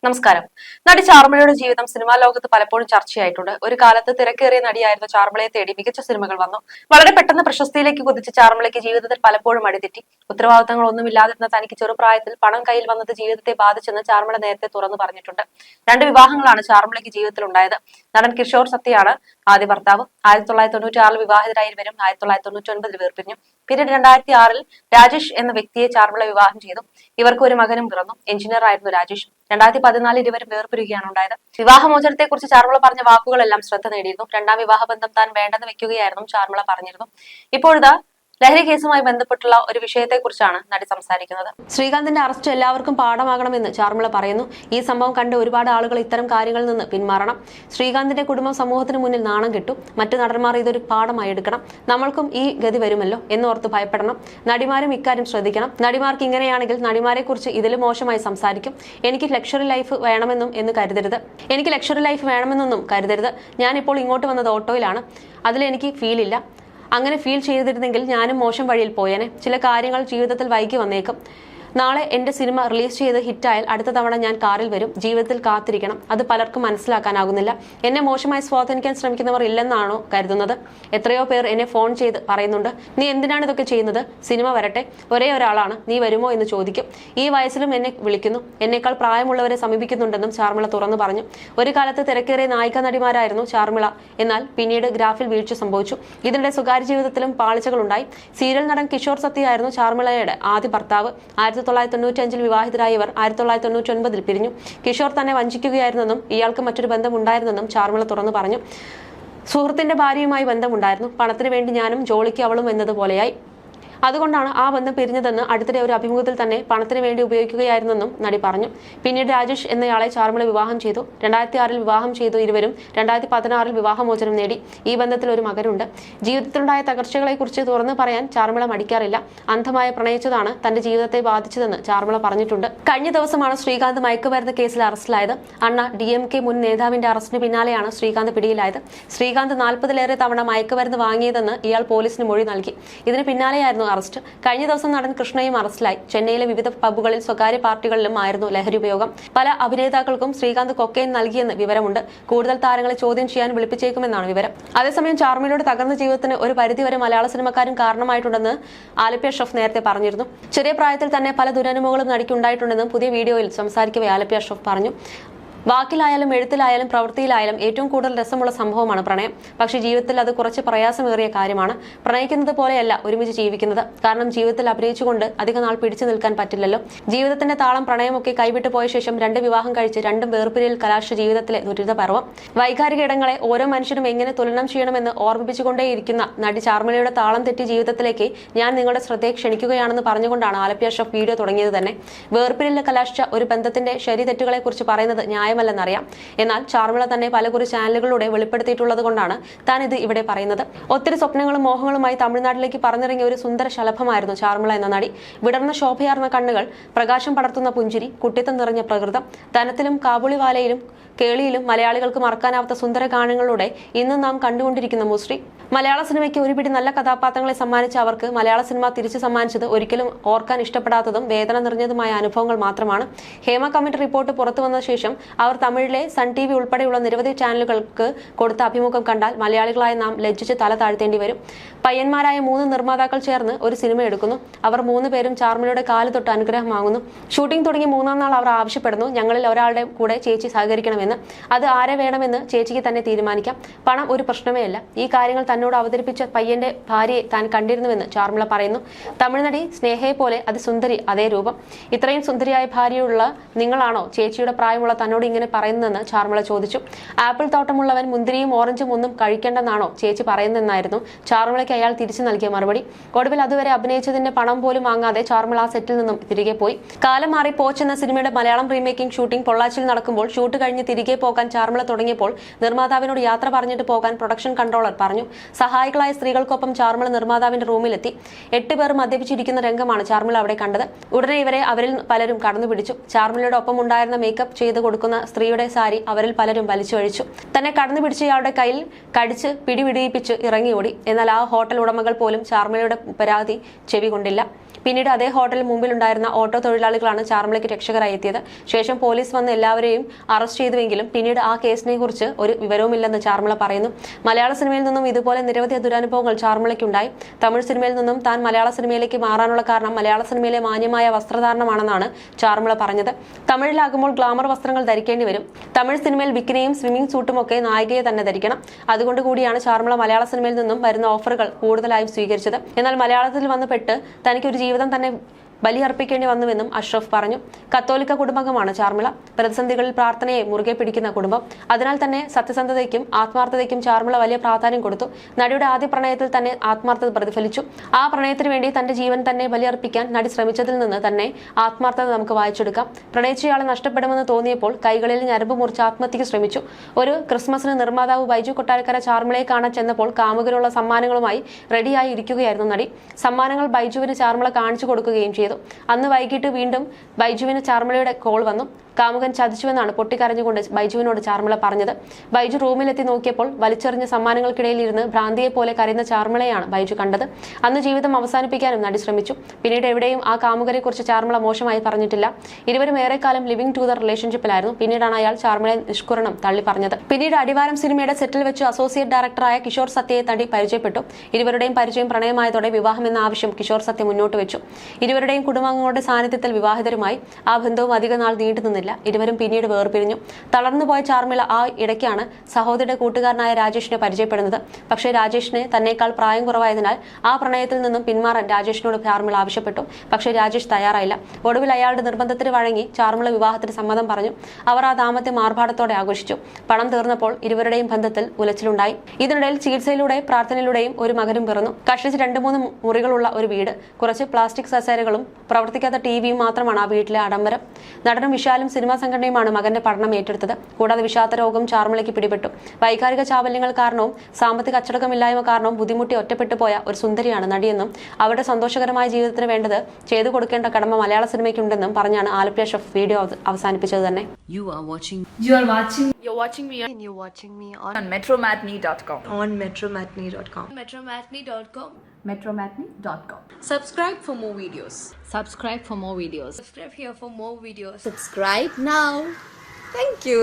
നമസ്കാരം. നടി ചാർമിളയുടെ ജീവിതം സിനിമാ ലോകത്ത് പലപ്പോഴും ചർച്ചയായിട്ടുണ്ട്. ഒരു കാലത്ത് തിരക്കേറിയ നടിയായിരുന്ന ചാർമിളയെ തേടി മികച്ച സിനിമകൾ വന്നു. വളരെ പെട്ടെന്ന് പ്രശസ്തിയിലേക്ക് കുതിച്ച ചാർമിളയ്ക്ക് ജീവിതത്തിൽ പലപ്പോഴും അടിതെറ്റി. ഉത്തരവാദിത്തങ്ങളൊന്നുമില്ലാതിരുന്ന തനിക്ക് ചെറുപ്രായത്തിൽ പണം കയ്യിൽ വന്നത് ജീവിതത്തെ ബാധിച്ചെന്ന് ചാർമിള നേരത്തെ തുറന്നു പറഞ്ഞിട്ടുണ്ട്. 2 വിവാഹങ്ങളാണ് ചാർമിളയ്ക്ക് ജീവിതത്തിൽ ഉണ്ടായത്. നടൻ കിഷോർ സത്യയാണ് ആദ്യ ഭർത്താവ്. 1996 വിവാഹിതരായി ഇരുവരും 1999 വേർപിരിഞ്ഞു. പിന്നീട് 2006 രാജേഷ് എന്ന വ്യക്തിയെ ചാർമിള വിവാഹം ചെയ്തു. ഇവർക്ക് ഒരു മകനും പിറന്നു. എഞ്ചിനീയർ ആയിരുന്നു രാജേഷ്. 2014 ഇരുവരും വേർപിരിയുകയാണ് ഉണ്ടായത്. വിവാഹമോചനത്തെക്കുറിച്ച് ചാർമിള പറഞ്ഞ വാക്കുകളെല്ലാം ശ്രദ്ധ നേടിയിരുന്നു. 2ാം വിവാഹബന്ധം താൻ വേണ്ടെന്ന് വെക്കുകയായിരുന്നു ചാർമിള പറഞ്ഞിരുന്നു. ഇപ്പോഴത്തെ ലഹരി കേസുമായി ബന്ധപ്പെട്ടുള്ള ഒരു വിഷയത്തെക്കുറിച്ചാണ് നടി സംസാരിക്കുന്നത്. ശ്രീകാന്തിന്റെ അറസ്റ്റ് എല്ലാവർക്കും പാഠമാകണമെന്ന് ചാർമിള പറയുന്നു. ഈ സംഭവം കണ്ട് ഒരുപാട് ആളുകൾ ഇത്തരം കാര്യങ്ങളിൽ നിന്ന് പിന്മാറണം. ശ്രീകാന്തിന്റെ കുടുംബം സമൂഹത്തിന് മുന്നിൽ നാണം കെട്ടു. മറ്റു നടന്മാർ ഇതൊരു പാഠമായി എടുക്കണം. നമ്മൾക്കും ഈ ഗതി വരുമല്ലോ എന്നോർത്ത് ഭയപ്പെടണം. നടിമാരും ഇക്കാര്യം ശ്രദ്ധിക്കണം. നടിമാർക്ക് ഇങ്ങനെയാണെങ്കിൽ നടിമാരെ കുറിച്ച് ഇതിലും മോശമായി സംസാരിക്കും. എനിക്ക് ലക്ഷറി ലൈഫ് വേണമെന്നും കരുതരുത്. ഞാനിപ്പോൾ ഇങ്ങോട്ട് വന്നത് ഓട്ടോയിലാണ്. അതിലെനിക്ക് ഫീലില്ല. അങ്ങനെ ഫീൽ ചെയ്തിരുന്നെങ്കിൽ ഞാനും മോശം വഴിയിൽ പോയേനെ. ചില കാര്യങ്ങൾ ജീവിതത്തിൽ വൈകി വന്നേക്കും. നാളെ എന്റെ സിനിമ റിലീസ് ചെയ്ത് ഹിറ്റായാൽ അടുത്ത തവണ ഞാൻ കാറിൽ വരും. ജീവിതത്തിൽ കാത്തിരിക്കണം. അത് പലർക്കും മനസ്സിലാക്കാനാകുന്നില്ല. എന്നെ മോശമായി സ്വാധീനിക്കാൻ ശ്രമിക്കുന്നവർ ഇല്ലെന്നാണോ കരുതുന്നത്? എത്രയോ പേർ എന്നെ ഫോൺ ചെയ്ത് പറയുന്നുണ്ട്, നീ എന്തിനാണ് ഇതൊക്കെ ചെയ്യുന്നത്? സിനിമ വരട്ടെ. ഒരേ ഒരാളാണ്, നീ വരുമോ എന്ന് ചോദിക്കും. ഈ വയസ്സിലും എന്നെ വിളിക്കുന്നു. എന്നേക്കാൾ പ്രായമുള്ളവരെ സമീപിക്കുന്നുണ്ടെന്നും ചാർമിള തുറന്നു പറഞ്ഞു. ഒരു കാലത്ത് തിരക്കേറിയ നായിക നടിമാരായിരുന്നു ചാർമിള. എന്നാൽ പിന്നീട് ഗ്രാഫിൽ വീഴ്ച സംഭവിച്ചു. ഇതിനിടെ സ്വകാര്യ ജീവിതത്തിലും പാളിച്ചകളുണ്ടായി. സീരിയൽ നടൻ കിഷോർ സത്യയായിരുന്നു ചാർമിളയുടെ ആദ്യ ഭർത്താവ്. 1995 വിവാഹിതരായ ഇവർ 1999 പിരിഞ്ഞു. കിഷോർ തന്നെ വഞ്ചിക്കുകയായിരുന്നെന്നും ഇയാൾക്ക് മറ്റൊരു ബന്ധമുണ്ടായിരുന്നെന്നും ചാർമിള തുറന്നു പറഞ്ഞു. സുഹൃത്തിന്റെ ഭാര്യയുമായി ബന്ധമുണ്ടായിരുന്നു. പണത്തിന് വേണ്ടി ഞാനും ജോളിക്ക് അവളും എന്നതുപോലെയായി. അതുകൊണ്ടാണ് ആ ബന്ധം പിരിഞ്ഞതെന്ന് അടുത്തിടെ ഒരു അഭിമുഖത്തിൽ തന്നെ പണത്തിന് വേണ്ടി ഉപയോഗിക്കുകയായിരുന്നെന്നും നടി പറഞ്ഞു. പിന്നീട് രാജേഷ് എന്നയാളെ ചാർമിള വിവാഹം ചെയ്തു. 2006 വിവാഹം ചെയ്തു ഇരുവരും 2016 വിവാഹമോചനം നേടി. ഈ ബന്ധത്തിൽ ഒരു മകനുണ്ട്. ജീവിതത്തിലുണ്ടായ തകർച്ചകളെക്കുറിച്ച് തുറന്നു പറയാൻ ചാർമിള മടിക്കാറില്ല. അന്ധമായി പ്രണയിച്ചതാണ് തന്റെ ജീവിതത്തെ ബാധിച്ചതെന്ന് ചാർമിള പറഞ്ഞിട്ടുണ്ട്. കഴിഞ്ഞ ദിവസമാണ് ശ്രീകാന്ത് മയക്കുമരുന്ന് കേസിൽ അറസ്റ്റിലായത്. അണ്ണ DMK മുൻ നേതാവിന്റെ അറസ്റ്റിന് പിന്നാലെയാണ് ശ്രീകാന്ത് പിടിയിലായത്. ശ്രീകാന്ത് 40ലേറെ തവണ മയക്കുമരുന്ന് വാങ്ങിയതെന്ന് ഇയാൾ പോലീസിന് മൊഴി നൽകി. ഇതിന് പിന്നാലെയായിരുന്നു അറസ്റ്റ്. കഴിഞ്ഞ ദിവസം നടൻ കൃഷ്ണയും അറസ്റ്റിലായി. ചെന്നൈയിലെ വിവിധ പബ്ബുകളിൽ സ്വകാര്യ പാർട്ടികളിലും ആയിരുന്നു ലഹരി ഉപയോഗം. പല അഭിനേതാക്കൾക്കും ശ്രീകാന്ത് കൊക്കൈൻ നൽകിയെന്ന് വിവരമുണ്ട്. കൂടുതൽ താരങ്ങളെ ചോദ്യം ചെയ്യാൻ വിളിപ്പിച്ചേക്കുമെന്നാണ് വിവരം. അതേസമയം ചാർമിളയുടെ തകർന്ന ജീവിതത്തിന് ഒരു പരിധിവരെ മലയാള സിനിമക്കാരും കാരണമായിട്ടുണ്ടെന്ന് ആലപ്പി അഷ്റഫ് നേരത്തെ പറഞ്ഞിരുന്നു. ചെറിയ പ്രായത്തിൽ തന്നെ പല ദുരനുഭവങ്ങളും നടിക്കുണ്ടായിട്ടുണ്ടെന്നും പുതിയ വീഡിയോയിൽ സംസാരിക്കവേ ആലപ്പി അഷ്റഫ് പറഞ്ഞു. വാക്കിലായാലും എഴുത്തിലായാലും പ്രവൃത്തിയിലായാലും ഏറ്റവും കൂടുതൽ രസമുള്ള സംഭവമാണ് പ്രണയം. പക്ഷേ ജീവിതത്തിൽ അത് കുറച്ച് പ്രയാസമേറിയ കാര്യമാണ്. പ്രണയിക്കുന്നത് പോലെയല്ല ഒരുമിച്ച് ജീവിക്കുന്നത്. കാരണം ജീവിതത്തിൽ അഭിനയിച്ചുകൊണ്ട് അധിക നാൾ പിടിച്ചു നിൽക്കാൻ പറ്റില്ലല്ലോ. ജീവിതത്തിന്റെ താളം പ്രണയമൊക്കെ കൈവിട്ടു പോയ ശേഷം 2 വിവാഹം കഴിച്ച് 2 വേർപിരിയൽ കലാശ ജീവിതത്തിലെ ദുരിതപർവം. വൈകാരിക ഇടങ്ങളെ ഓരോ മനുഷ്യനും എങ്ങനെ തുലനം ചെയ്യണമെന്ന് ഓർമ്മിപ്പിച്ചുകൊണ്ടേയിരിക്കുന്ന നടി ചാർമിളയുടെ താളം തെറ്റി ജീവിതത്തിലേക്ക് ഞാൻ നിങ്ങളുടെ ശ്രദ്ധയെ ക്ഷണിക്കുകയാണെന്ന് പറഞ്ഞുകൊണ്ടാണ് ആലപ്പി അഷ്റഫ് വീഡിയോ തുടങ്ങിയത് തന്നെ. വേർപിരിയൽ കലാശിച്ച ഒരു ബന്ധത്തിന്റെ ശരിതെറ്റുകളെ കുറിച്ച് പറയുന്നത് ന്യായമല്ലെന്നറിയാം. എന്നാൽ ചാർമിള തന്നെ പലകുറി ചാനലുകളിലൂടെ വെളിപ്പെടുത്തിയിട്ടുള്ളത് കൊണ്ടാണ് താൻ ഇത് ഇവിടെ പറയുന്നത്. ഒത്തിരി സ്വപ്നങ്ങളും മോഹങ്ങളുമായി തമിഴ്നാട്ടിലേക്ക് പറന്നിറങ്ങിയ ഒരു സുന്ദര ശലഭമായിരുന്നു ചാർമിള എന്ന നടി. വിടർന്ന ശോഭയാർന്ന കണ്ണുകൾ, പ്രകാശം പടർത്തുന്ന പുഞ്ചിരി, കുട്ടിത്തം നിറഞ്ഞ പ്രകൃതം, ധനത്തിലും കാബൂളിവാലയിലും കേളിയിലും മലയാളികൾക്ക് മറക്കാനാവാത്ത സുന്ദര ഗാനങ്ങളുടെ ഇന്ന് നാം കണ്ടുകൊണ്ടിരിക്കുന്ന മുശ്രീ. മലയാള സിനിമയ്ക്ക് ഒരുപിടി നല്ല കഥാപാത്രങ്ങളെ സമ്മാനിച്ച അവർക്ക് മലയാള സിനിമ തിരിച്ചു സമ്മാനിച്ചത് ഒരിക്കലും ഓർക്കാൻ ഇഷ്ടപ്പെടാത്തതും വേദന നിറഞ്ഞതുമായ അനുഭവങ്ങൾ മാത്രമാണ്. ഹേമ കമ്മിറ്റി റിപ്പോർട്ട് പുറത്തു വന്ന ശേഷം അവർ തമിഴിലെ സൺ TV ഉൾപ്പെടെയുള്ള നിരവധി ചാനലുകൾക്ക് കൊടുത്ത അഭിമുഖം കണ്ടാൽ മലയാളികളായ നാം ലജ്ജിച്ച് തല താഴ്ത്തേണ്ടി വരും. പയ്യന്മാരായ 3 നിർമ്മാതാക്കൾ ചേർന്ന് ഒരു സിനിമ എടുക്കുന്നു. അവർ 3 പേരും ചാർമിളയുടെ കാല് തൊട്ട് അനുഗ്രഹം വാങ്ങുന്നു. ഷൂട്ടിംഗ് തുടങ്ങി 3-ാം നാൾ അവർ ആവശ്യപ്പെടുന്നു, ഞങ്ങളിൽ ഒരാളുടെ കൂടെ ചേച്ചി സഹകരിക്കണമെന്ന്. അത് ആരെ വേണമെന്ന് ചേച്ചിക്ക് തന്നെ തീരുമാനിക്കാം. പണം ഒരു പ്രശ്നമേ അല്ല. ഈ കാര്യങ്ങൾ തന്നോട് അവതരിപ്പിച്ച പയ്യന്റെ ഭാര്യയെ താൻ കണ്ടിരുന്നുവെന്ന് ചാർമിള പറയുന്നു. തമിഴ്നടി സ്നേഹയെ പോലെ അതിസുന്ദരി, അതേ രൂപം. ഇത്രയും സുന്ദരിയായ ഭാര്യയുള്ള നിങ്ങളാണോ ചേച്ചിയുടെ പ്രായമുള്ള തന്നോട് ഇങ്ങനെ പറയുന്നതെന്ന് ചാർമിള ചോദിച്ചു. ആപ്പിൾ തോട്ടമുള്ളവൻ മുന്തിരിയും ഓറഞ്ചും ഒന്നും കഴിക്കേണ്ടെന്നാണോ ചേച്ചി പറയുന്നതെന്നായിരുന്നു ചാർമിളയ്ക്ക് അയാൾ തിരിച്ചു നൽകിയ മറുപടി. ഒടുവിൽ അതുവരെ അഭിനയിച്ചതിന്റെ പണം പോലും വാങ്ങാതെ ചാർമിള ആ സെറ്റിൽ നിന്നും തിരികെ പോയി. കാലം മാറി പോച്ച് എന്ന സിനിമയുടെ മലയാളം റീമേക്കിംഗ് ഷൂട്ടിംഗ് പൊള്ളാച്ചിയിൽ നടക്കുമ്പോൾ ഷൂട്ട് കഴിഞ്ഞ് തിരികെ പോകാൻ ചാർമിള തുടങ്ങിയപ്പോൾ നിർമ്മാതാവിനോട് യാത്ര പറഞ്ഞിട്ട് പോകാൻ പ്രൊഡക്ഷൻ കൺട്രോളർ പറഞ്ഞു. സഹായികളായ സ്ത്രീകൾക്കൊപ്പം ചാർമിള നിർമ്മാതാവിന്റെ റൂമിലെത്തി. 8 പേർ മദ്യപിച്ചിരിക്കുന്ന രംഗമാണ് ചാർമിള അവിടെ കണ്ടത്. ഉടനെ അവരിൽ പലരും കടന്നുപിടിച്ചു. ചാർമിളയുടെ ഒപ്പം ഉണ്ടായിരുന്ന മേക്കപ്പ് ചെയ്ത് കൊടുക്കുന്ന സ്ത്രീയുടെ സാരി അവരിൽ പലരും വലിച്ചൊഴിച്ചു. തന്നെ കടന്നുപിടിച്ചയാളുടെ കയ്യിൽ കടിച്ച് പിടിപിടിപ്പിച്ച് ഇറങ്ങിയോടി. എന്നാൽ ആ ഹോട്ടൽ ഉടമകൾ പോലും ചാർമിളയുടെ പരാതി ചെവി കൊണ്ടില്ല. പിന്നീട് അതേ ഹോട്ടലിൽ മുമ്പിലുണ്ടായിരുന്ന ഓട്ടോ തൊഴിലാളികളാണ് ചാർമിളയ്ക്ക് രക്ഷകരായി എത്തിയത്. ശേഷം പോലീസ് വന്ന് എല്ലാവരെയും അറസ്റ്റ് ചെയ്തുവെങ്കിലും പിന്നീട് ആ കേസിനെ കുറിച്ച് ഒരു വിവരവുമില്ലെന്ന് ചാർമിള പറയുന്നു. മലയാള സിനിമയിൽ നിന്നും ഇതുപോലെ നിരവധി ദുരനുഭവങ്ങൾ ചാർമിളയ്ക്കുണ്ടായി. തമിഴ് സിനിമയിൽ നിന്നും താൻ മലയാള സിനിമയിലേക്ക് മാറാനുള്ള കാരണം മലയാള സിനിമയിലെ മാന്യമായ വസ്ത്രധാരണമാണെന്നാണ് ചാർമിള പറഞ്ഞത്. തമിഴിലാകുമ്പോൾ ഗ്ലാമർ വസ്ത്രങ്ങൾ ധരിക്കേണ്ടി വരും. തമിഴ് സിനിമയിൽ ബിക്കിനിയും സ്വിമ്മിംഗ് സൂട്ടുമൊക്കെ നായികയെ തന്നെ ധരിക്കണം. അതുകൊണ്ട് കൂടിയാണ് ചാർമിള മലയാള സിനിമയിൽ നിന്നും വരുന്ന ഓഫറുകൾ കൂടുതലായും സ്വീകരിച്ചത്. എന്നാൽ മലയാളത്തിൽ വന്ന് പെട്ട് തനിക്ക് ഒരു ജീവിതം തന്നെ ബലിയർപ്പിക്കേണ്ടി വന്നുവെന്നും അഷ്റഫ് പറഞ്ഞു. കത്തോലിക്ക കുടുംബമാണ് ചാർമിള. പ്രതിസന്ധികളിൽ പ്രാർത്ഥനയെ മുറുകെ പിടിക്കുന്ന കുടുംബം. അതിനാൽ തന്നെ സത്യസന്ധതയ്ക്കും ആത്മാർത്ഥതയ്ക്കും ചാർമിള വലിയ പ്രാധാന്യം കൊടുത്തു. നടിയുടെ ആദ്യ പ്രണയത്തിൽ തന്നെ ആത്മാർത്ഥത പ്രതിഫലിച്ചു. ആ പ്രണയത്തിന് വേണ്ടി തന്റെ ജീവൻ തന്നെ ബലിയർപ്പിക്കാൻ നടി ശ്രമിച്ചതിൽ നിന്ന് തന്നെ ആത്മാർത്ഥത നമുക്ക് വായിച്ചെടുക്കാം. പ്രണയിച്ചയാളെ നഷ്ടപ്പെടുമെന്ന് തോന്നിയപ്പോൾ കൈകളിൽ ഞരമ്പ് മുറിച്ച് ആത്മഹത്യക്ക് ശ്രമിച്ചു. ഒരു ക്രിസ്മസിന് നിർമ്മാതാവ് ബൈജു കൊട്ടാരക്കര ചാർമിളയെ കാണാൻ ചെന്നപ്പോൾ കാമുകനുള്ള സമ്മാനങ്ങളുമായി റെഡിയായി ഇരിക്കുകയായിരുന്നു നടി. സമ്മാനങ്ങൾ ബൈജുവിന് ചാർമിള കാണിച്ചു കൊടുക്കുകയും ചെയ്തു. അന്ന് വൈകിട്ട് വീണ്ടും ബൈജുവിന് ചാർമിളയുടെ കോൾ വന്നു. കാമുകൻ ചതിച്ചുവെന്നാണ് പൊട്ടിക്കരഞ്ഞുകൊണ്ട് ബൈജുവിനോട് ചാർമിള പറഞ്ഞത്. ബൈജു റൂമിലെത്തി നോക്കിയപ്പോൾ വലിച്ചെറിഞ്ഞ സമ്മാനങ്ങൾക്കിടയിൽ ഇരുന്ന് ഭ്രാന്തിയെ പോലെ കരയുന്ന ചാർമിളയാണ് ബൈജു കണ്ടത്. അന്ന് ജീവിതം അവസാനിപ്പിക്കാനും നടി ശ്രമിച്ചു. പിന്നീട് എവിടെയും ആ കാമുകരെ കുറിച്ച് ചാർമിള മോശമായി പറഞ്ഞിട്ടില്ല. ഇരുവരും ഏറെക്കാലം ലിവിംഗ് ടു ദ റിലേഷൻഷിപ്പിലായിരുന്നു. പിന്നീടാണ് അയാൾ ചാർമിളയെ നിഷ്കുരണം തള്ളി പറഞ്ഞത്. പിന്നീട് അടിവാരം സിനിമയുടെ സെറ്റിൽ വെച്ച് അസോസിയേറ്റ് ഡയറക്ടറായ കിഷോർ സത്യയെ നടി പരിചയപ്പെട്ടു. ഇരുവരുടെയും പരിചയം പ്രണയമായതോടെ വിവാഹം എന്ന ആവശ്യം കിഷോർ സത്യ മുന്നോട്ട് വെച്ചു. ഇരുവരുടെയും കുടുംബാംഗങ്ങളുടെ സാന്നിധ്യത്തിൽ വിവാഹിതരുമായി. ആ ബന്ധവും അധിക നാൾ നീണ്ടുനിന്നില്ല. ഇരുവരും പിന്നീട് വേർപിരിഞ്ഞു. തളർന്നുപോയ ചാർമിള ആ ഇടയ്ക്കാണ് സഹോദരിയുടെ കൂട്ടുകാരനായ രാജേഷിനെ പരിചയപ്പെടുന്നത്. പക്ഷേ രാജേഷിന് തന്നേക്കാൾ പ്രായം കുറവായതിനാൽ ആ പ്രണയത്തിൽ നിന്നും പിന്മാറാൻ രാജേഷിനോട് ചാർമിള ആവശ്യപ്പെട്ടു. പക്ഷേ രാജേഷ് തയ്യാറായില്ല. ഒടുവിൽ അയാളുടെ നിർബന്ധത്തിന് വഴങ്ങി ചാർമിള വിവാഹത്തിന് സമ്മതം പറഞ്ഞു. അവർ ആ ദാമ്പത്യം ആർഭാടത്തോടെ ആഘോഷിച്ചു. പണം തീർന്നപ്പോൾ ഇരുവരുടെയും ബന്ധത്തിൽ ഉലച്ചിലുണ്ടായി. ഇതിനിടയിൽ ചികിത്സയിലൂടെ പ്രാർത്ഥനയിലൂടെയും ഒരു മകനും പിറന്നു. കഷ്ടിച്ച് 2-3 മുറികളുള്ള ഒരു വീട്, കുറച്ച് പ്ലാസ്റ്റിക് കസേരകളും പ്രവർത്തിക്കാത്ത ടിവിയും മാത്രമാണ് ആ വീട്ടിലെ ആഡംബരം. നടനും വിശാലും സിനിമാ സംഘടനയുമാണ് മകന്റെ പഠനം ഏറ്റെടുത്തത്. കൂടാതെ വിഷാദ രോഗം ചാർമിളയ്ക്ക് പിടിപെട്ടു. വൈകാരിക ചാബല്യങ്ങൾ കാരണവും സാമ്പത്തിക അച്ചടക്കമില്ലായ്മ കാരണവും ബുദ്ധിമുട്ടി ഒറ്റപ്പെട്ടു പോയ ഒരു സുന്ദരിയാണ് നടിയെന്നും അവരുടെ സന്തോഷകരമായ ജീവിതത്തിന് വേണ്ടത് ചെയ്തു കൊടുക്കേണ്ട കടമ മലയാള സിനിമയ്ക്കുണ്ടെന്നും പറഞ്ഞാണ് ആലപ്പുഴ ഷെഫ് വീഡിയോ അവസാനിപ്പിച്ചത് തന്നെ. You're watching me on metromatney.com. metromatney.com. Subscribe for more videos. Subscribe for more videos. Subscribe here for more videos. Subscribe now. Thank you.